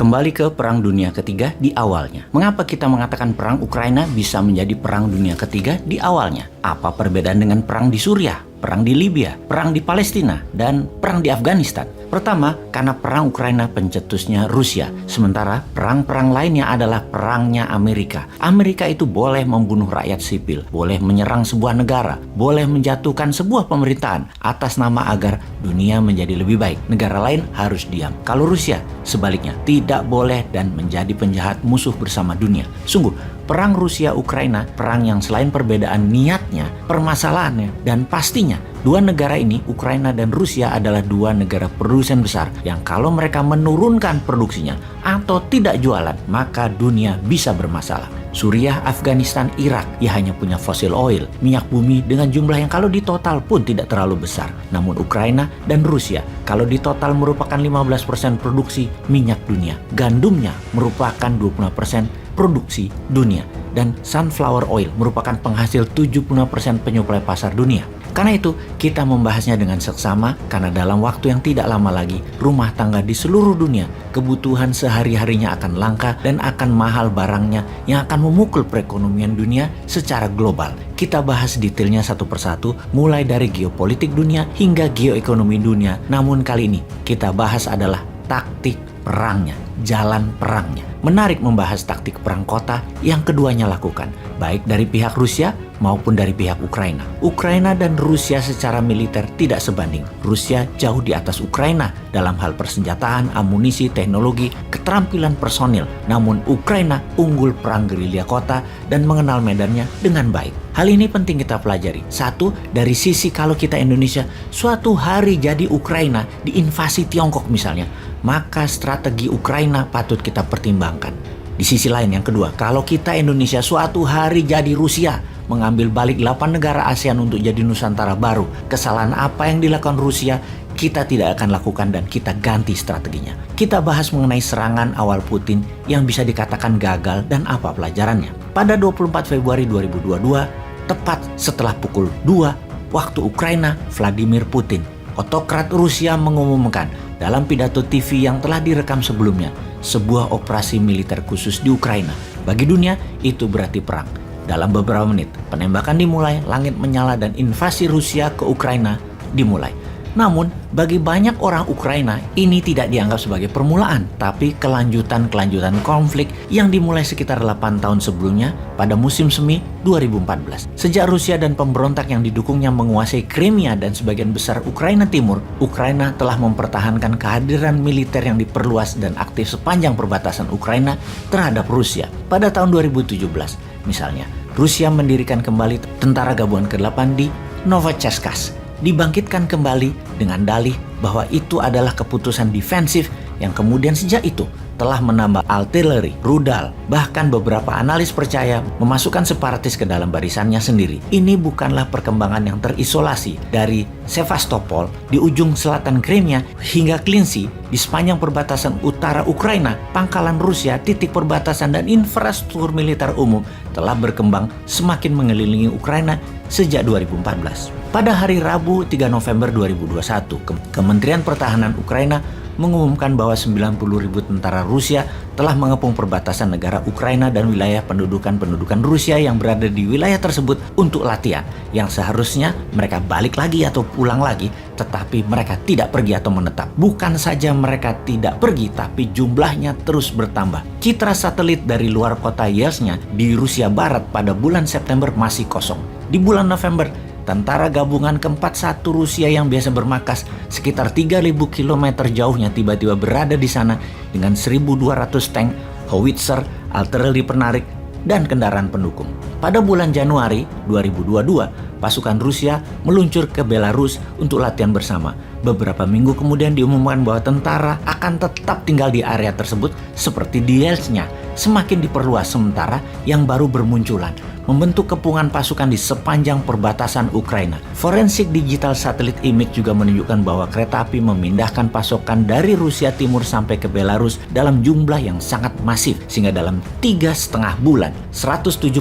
Kembali ke Perang Dunia Ketiga di awalnya. Mengapa kita mengatakan Perang Ukraina bisa menjadi Perang Dunia Ketiga di awalnya? Apa perbedaan dengan perang di Suriah, perang di Libya, perang di Palestina, dan perang di Afghanistan? Pertama, karena perang Ukraina pencetusnya Rusia, sementara perang-perang lainnya adalah perangnya Amerika. Amerika itu boleh membunuh rakyat sipil, boleh menyerang sebuah negara, boleh menjatuhkan sebuah pemerintahan atas nama agar dunia menjadi lebih baik. Negara lain harus diam. Kalau Rusia, sebaliknya, tidak boleh dan menjadi penjahat musuh bersama dunia. Sungguh, perang Rusia-Ukraina, perang yang selain perbedaan niatnya, permasalahannya, dan pastinya, dua negara ini, Ukraina dan Rusia, adalah dua negara produsen besar yang kalau mereka menurunkan produksinya atau tidak jualan, maka dunia bisa bermasalah. Suriah, Afghanistan, Irak, ya hanya punya fosil oil, minyak bumi dengan jumlah yang kalau ditotal pun tidak terlalu besar. Namun Ukraina dan Rusia, kalau ditotal merupakan 15% produksi minyak dunia. Gandumnya merupakan 20% produksi dunia. Dan sunflower oil merupakan penghasil 70% penyuplai pasar dunia. Karena itu, kita membahasnya dengan seksama karena dalam waktu yang tidak lama lagi, rumah tangga di seluruh dunia, kebutuhan sehari-harinya akan langka dan akan mahal barangnya yang akan memukul perekonomian dunia secara global. Kita bahas detailnya satu persatu, mulai dari geopolitik dunia hingga geoekonomi dunia. Namun kali ini, kita bahas adalah taktik perangnya, jalan perangnya. Menarik membahas taktik perang kota yang keduanya lakukan, baik dari pihak Rusia maupun dari pihak Ukraina. Ukraina dan Rusia secara militer tidak sebanding. Rusia jauh di atas Ukraina dalam hal persenjataan, amunisi, teknologi, keterampilan personil. Namun Ukraina unggul perang gerilya kota dan mengenal medannya dengan baik. Hal ini penting kita pelajari. Satu, dari sisi kalau kita Indonesia suatu hari jadi Ukraina diinvasi Tiongkok misalnya, maka strategi Ukraina patut kita pertimbangkan. Di sisi lain yang kedua, kalau kita Indonesia suatu hari jadi Rusia, mengambil balik 8 negara ASEAN untuk jadi Nusantara baru, kesalahan apa yang dilakukan Rusia kita tidak akan lakukan dan kita ganti strateginya. Kita bahas mengenai serangan awal Putin yang bisa dikatakan gagal dan apa pelajarannya. Pada 24 Februari 2022, tepat setelah pukul 2 waktu Ukraina, Vladimir Putin, otokrat Rusia, mengumumkan dalam pidato TV yang telah direkam sebelumnya, sebuah operasi militer khusus di Ukraina. Bagi dunia, itu berarti perang. Dalam beberapa menit, penembakan dimulai, langit menyala, dan invasi Rusia ke Ukraina dimulai. Namun, bagi banyak orang Ukraina, ini tidak dianggap sebagai permulaan, tapi kelanjutan konflik yang dimulai sekitar 8 tahun sebelumnya pada musim semi 2014. Sejak Rusia dan pemberontak yang didukungnya menguasai Crimea dan sebagian besar Ukraina Timur, Ukraina telah mempertahankan kehadiran militer yang diperluas dan aktif sepanjang perbatasan Ukraina terhadap Rusia. Pada tahun 2017, misalnya, Rusia mendirikan kembali tentara gabungan ke-8 di Novotcherkassk, dibangkitkan kembali dengan dalih bahwa itu adalah keputusan defensif yang kemudian sejak itu telah menambah artileri, rudal, bahkan beberapa analis percaya memasukkan separatis ke dalam barisannya sendiri. Ini bukanlah perkembangan yang terisolasi dari Sevastopol di ujung selatan Crimea hingga Klinci di sepanjang perbatasan utara Ukraina. Pangkalan Rusia, titik perbatasan, dan infrastruktur militer umum telah berkembang semakin mengelilingi Ukraina sejak 2014. Pada hari Rabu 3 November 2021, Kementerian Pertahanan Ukraina mengumumkan bahwa 90.000 tentara Rusia telah mengepung perbatasan negara Ukraina dan wilayah pendudukan Rusia yang berada di wilayah tersebut untuk latihan, yang seharusnya mereka balik lagi atau pulang lagi, tetapi mereka tidak pergi atau menetap. Bukan saja mereka tidak pergi, tapi jumlahnya terus bertambah. Citra satelit dari luar kota Yelnya di Rusia Barat pada bulan September masih kosong. Di bulan November, tentara gabungan ke-41 Rusia yang biasa bermarkas sekitar 3.000 km jauhnya tiba-tiba berada di sana dengan 1.200 tank, howitzer, artileri penarik, dan kendaraan pendukung. Pada bulan Januari 2022, pasukan Rusia meluncur ke Belarus untuk latihan bersama. Beberapa minggu kemudian diumumkan bahwa tentara akan tetap tinggal di area tersebut seperti di Yelnya, semakin diperluas sementara yang baru bermunculan, membentuk kepungan pasukan di sepanjang perbatasan Ukraina. Forensik digital satelit image juga menunjukkan bahwa kereta api memindahkan pasokan dari Rusia Timur sampai ke Belarus dalam jumlah yang sangat masif, sehingga dalam 3,5 bulan 175.000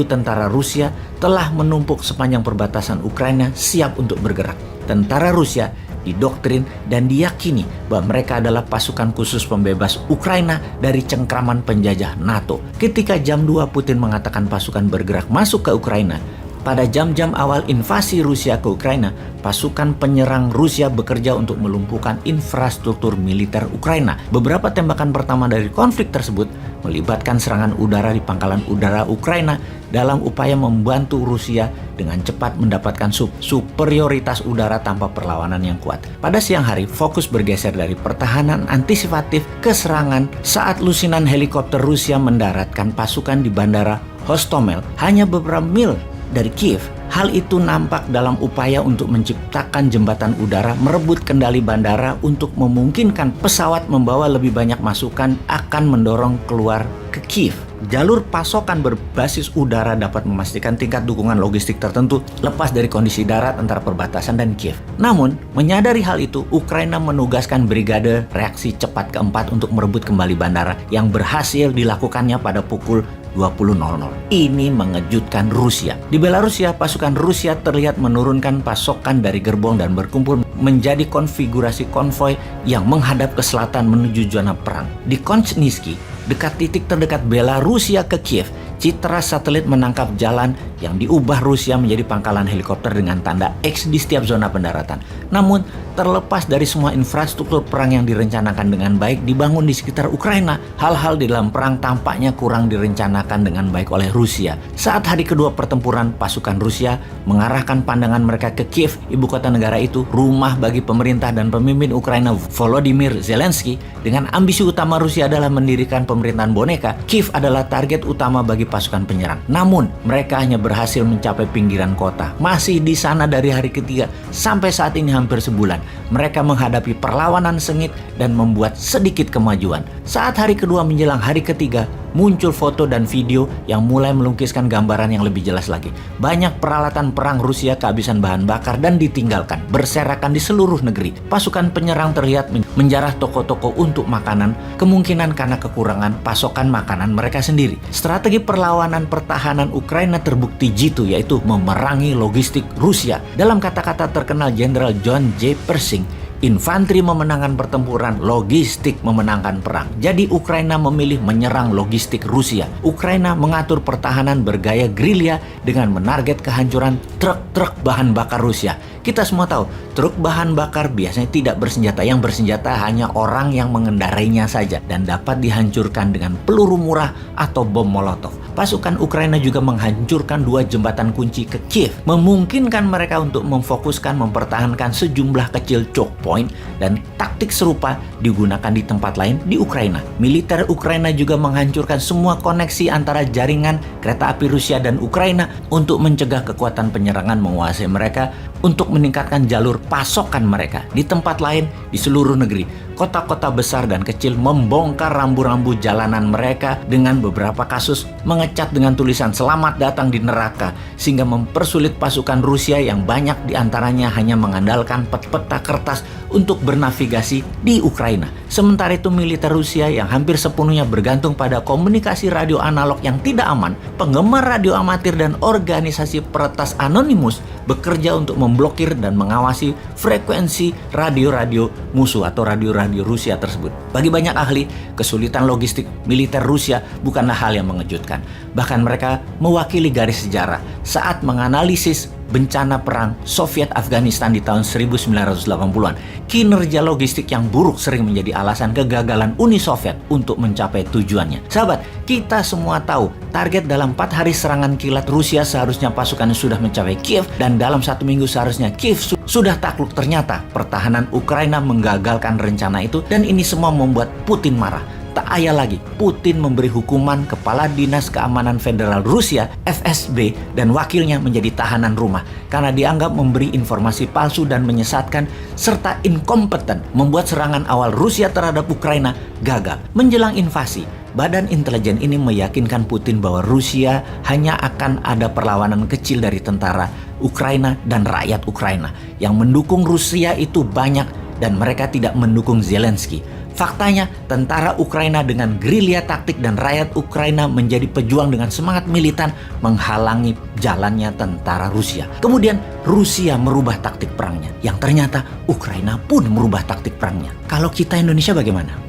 tentara Rusia telah menumpuk sepanjang perbatasan Ukraina siap untuk bergerak. Tentara Rusia didoktrin, dan diyakini bahwa mereka adalah pasukan khusus pembebas Ukraina dari cengkraman penjajah NATO. Ketika jam 2 Putin mengatakan pasukan bergerak masuk ke Ukraina, pada jam-jam awal invasi Rusia ke Ukraina, pasukan penyerang Rusia bekerja untuk melumpuhkan infrastruktur militer Ukraina. Beberapa tembakan pertama dari konflik tersebut melibatkan serangan udara di pangkalan udara Ukraina dalam upaya membantu Rusia dengan cepat mendapatkan superioritas udara tanpa perlawanan yang kuat. Pada siang hari, fokus bergeser dari pertahanan antisipatif ke serangan saat lusinan helikopter Rusia mendaratkan pasukan di bandara Hostomel hanya beberapa mil dari Kiev. Hal itu nampak dalam upaya untuk menciptakan jembatan udara merebut kendali bandara untuk memungkinkan pesawat membawa lebih banyak masukan akan mendorong keluar ke Kiev. Jalur pasokan berbasis udara dapat memastikan tingkat dukungan logistik tertentu lepas dari kondisi darat antara perbatasan dan Kiev. Namun, menyadari hal itu, Ukraina menugaskan Brigade Reaksi Cepat keempat untuk merebut kembali bandara yang berhasil dilakukannya pada pukul 20.00. Ini mengejutkan Rusia. Di Belarusia, pasukan Rusia terlihat menurunkan pasokan dari gerbong dan berkumpul menjadi konfigurasi konvoi yang menghadap ke selatan menuju zona perang. Di Konchniski, dekat titik terdekat Belarusia ke Kiev, citra satelit menangkap jalan yang diubah Rusia menjadi pangkalan helikopter dengan tanda X di setiap zona pendaratan. Namun, terlepas dari semua infrastruktur perang yang direncanakan dengan baik dibangun di sekitar Ukraina, hal-hal di dalam perang tampaknya kurang direncanakan dengan baik oleh Rusia. Saat hari kedua pertempuran, pasukan Rusia mengarahkan pandangan mereka ke Kiev, ibu kota negara itu, rumah bagi pemerintah dan pemimpin Ukraina Volodymyr Zelensky. Dengan ambisi utama Rusia adalah mendirikan pemerintahan boneka, Kiev adalah target utama bagi pasukan penyerang. Namun, mereka hanya berhasil mencapai pinggiran kota. Masih di sana dari hari ketiga sampai saat ini hampir sebulan. Mereka menghadapi perlawanan sengit dan membuat sedikit kemajuan. Saat hari kedua menjelang hari ketiga, muncul foto dan video yang mulai melukiskan gambaran yang lebih jelas lagi. Banyak peralatan perang Rusia kehabisan bahan bakar dan ditinggalkan, berserakan di seluruh negeri. Pasukan penyerang terlihat menjarah toko-toko untuk makanan, kemungkinan karena kekurangan pasokan makanan mereka sendiri. Strategi perlawanan pertahanan Ukraina terbukti jitu, yaitu memerangi logistik Rusia. Dalam kata-kata terkenal Jenderal John J. Pershing, infanteri memenangkan pertempuran, logistik memenangkan perang. Jadi Ukraina memilih menyerang logistik Rusia. Ukraina mengatur pertahanan bergaya gerilya dengan menarget kehancuran truk-truk bahan bakar Rusia. Kita semua tahu, truk bahan bakar biasanya tidak bersenjata. Yang bersenjata hanya orang yang mengendarainya saja dan dapat dihancurkan dengan peluru murah atau bom molotov. Pasukan Ukraina juga menghancurkan 2 jembatan kunci ke Kiev, memungkinkan mereka untuk memfokuskan mempertahankan sejumlah kecil choke point, dan taktik serupa digunakan di tempat lain di Ukraina. Militer Ukraina juga menghancurkan semua koneksi antara jaringan kereta api Rusia dan Ukraina untuk mencegah kekuatan penyerangan menguasai mereka, untuk meningkatkan jalur pasokan mereka. Di tempat lain di seluruh negeri, kota-kota besar dan kecil membongkar rambu-rambu jalanan mereka dengan beberapa kasus mengecat dengan tulisan "Selamat datang di neraka", sehingga mempersulit pasukan Rusia yang banyak diantaranya hanya mengandalkan peta kertas untuk bernavigasi di Ukraina. Sementara itu, militer Rusia yang hampir sepenuhnya bergantung pada komunikasi radio analog yang tidak aman, penggemar radio amatir dan organisasi peretas anonimus bekerja untuk memblokir dan mengawasi frekuensi radio-radio musuh atau radio-radio Rusia tersebut. Bagi banyak ahli, kesulitan logistik militer Rusia bukanlah hal yang mengejutkan. Bahkan mereka mewakili garis sejarah saat menganalisis bencana perang Soviet Afghanistan di tahun 1980-an. Kinerja logistik yang buruk sering menjadi alasan kegagalan Uni Soviet untuk mencapai tujuannya. Sahabat, kita semua tahu target dalam 4 hari serangan kilat Rusia seharusnya pasukannya sudah mencapai Kiev, dan dalam 1 minggu seharusnya Kiev sudah takluk. Ternyata pertahanan Ukraina menggagalkan rencana itu, dan ini semua membuat Putin marah. Tak ayal lagi, Putin memberi hukuman Kepala Dinas Keamanan Federal Rusia (FSB) dan wakilnya menjadi tahanan rumah karena dianggap memberi informasi palsu dan menyesatkan serta inkompeten, membuat serangan awal Rusia terhadap Ukraina gagal. Menjelang invasi, Badan Intelijen ini meyakinkan Putin bahwa Rusia hanya akan ada perlawanan kecil dari tentara Ukraina dan rakyat Ukraina. Yang mendukung Rusia itu banyak dan mereka tidak mendukung Zelensky. Faktanya, tentara Ukraina dengan gerilya taktik dan rakyat Ukraina menjadi pejuang dengan semangat militan menghalangi jalannya tentara Rusia. Kemudian Rusia merubah taktik perangnya, yang ternyata Ukraina pun merubah taktik perangnya. Kalau kita Indonesia bagaimana?